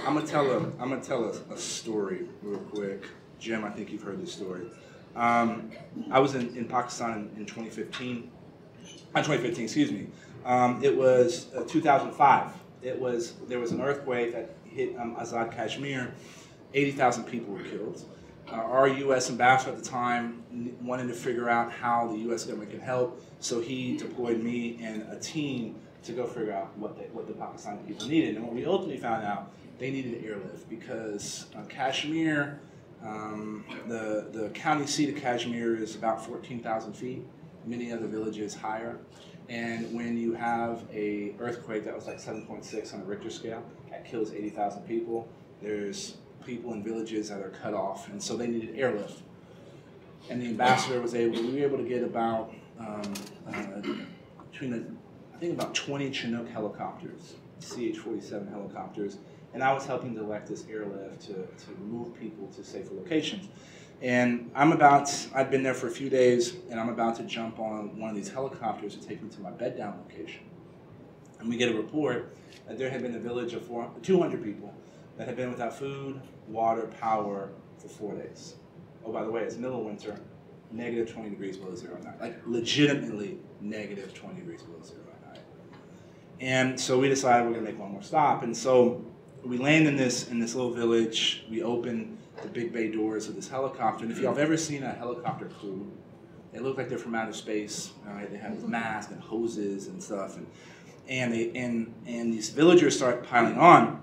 I'm gonna tell a story real quick. Jim, I think you've heard this story. I was in Pakistan in 2015. 2015, excuse me. It was 2005. There was an earthquake that hit Azad Kashmir. 80,000 people were killed. Our U.S. ambassador at the time wanted to figure out how the U.S. government could help, so he deployed me and a team to go figure out what the Pakistani people needed. And what we ultimately found out, they needed an airlift because Kashmir, the county seat of Kashmir is about 14,000 feet. Many other villages higher. And when you have a earthquake that was like 7.6 on a Richter scale, that kills 80,000 people, there's people in villages that are cut off, and so they needed airlift. And the ambassador we were able to get about, I think about 20 Chinook helicopters, CH-47 helicopters, and I was helping direct this airlift to move people to safer locations. And I've been there for a few days, and I'm about to jump on one of these helicopters to take me to my bed down location. And we get a report that there had been a village of 200 people that had been without food, water, power for 4 days. Oh, by the way, it's middle of winter, negative 20 degrees below zero at night. Like legitimately negative 20 degrees below zero at night. And so we decided we're gonna make one more stop. And so we land in this little village. We open the big bay doors of this helicopter. And if y'all have ever seen a helicopter crew, they look like they're from outer space. Right? They have masks and hoses and stuff. And these villagers start piling on.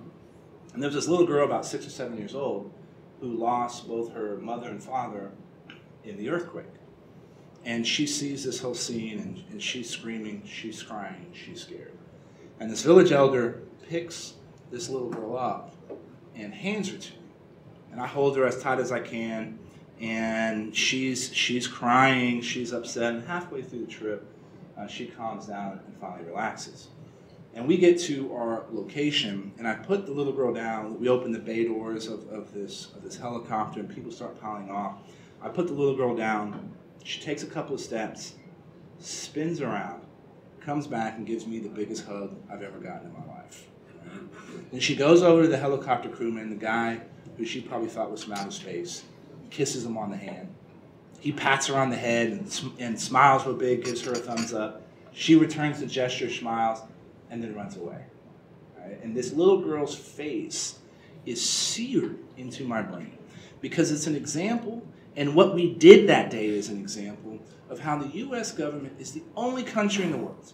And there was this little girl about 6 or 7 years old who lost both her mother and father in the earthquake. And she sees this whole scene, and she's screaming, she's crying, she's scared. And this village elder picks this little girl up and hands her to me. And I hold her as tight as I can, and she's crying, she's upset, and halfway through the trip, she calms down and finally relaxes. And we get to our location, and I put the little girl down. We open the bay doors of this helicopter, and people start piling off. I put the little girl down. She takes a couple of steps, spins around, comes back, and gives me the biggest hug I've ever gotten in my life. And she goes over to the helicopter crewman, the guy who she probably thought was from outer space, kisses him on the hand. He pats her on the head and smiles real big, gives her a thumbs up. She returns the gesture, smiles, and then runs away. Right? And this little girl's face is seared into my brain because it's an example, and what we did that day is an example of how the U.S. government is the only country in the world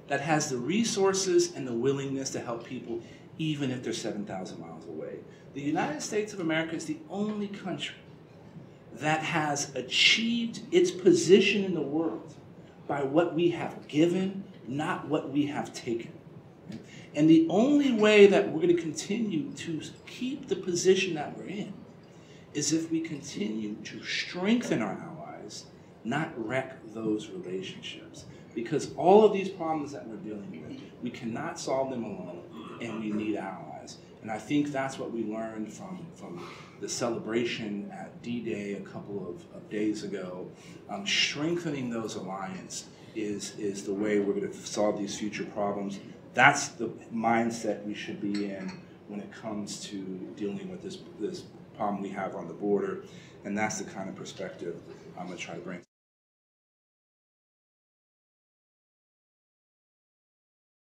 that has the resources and the willingness to help people even if they're 7,000 miles away. The United States of America is the only country that has achieved its position in the world by what we have given, not what we have taken. And the only way that we're going to continue to keep the position that we're in is if we continue to strengthen our allies, not wreck those relationships. Because all of these problems that we're dealing with, we cannot solve them alone, and we need allies. And I think that's what we learned from the celebration at D-Day a couple of days ago. Strengthening those alliances is the way we're going to solve these future problems. That's the mindset we should be in when it comes to dealing with this problem we have on the border, and that's the kind of perspective I'm going to try to bring.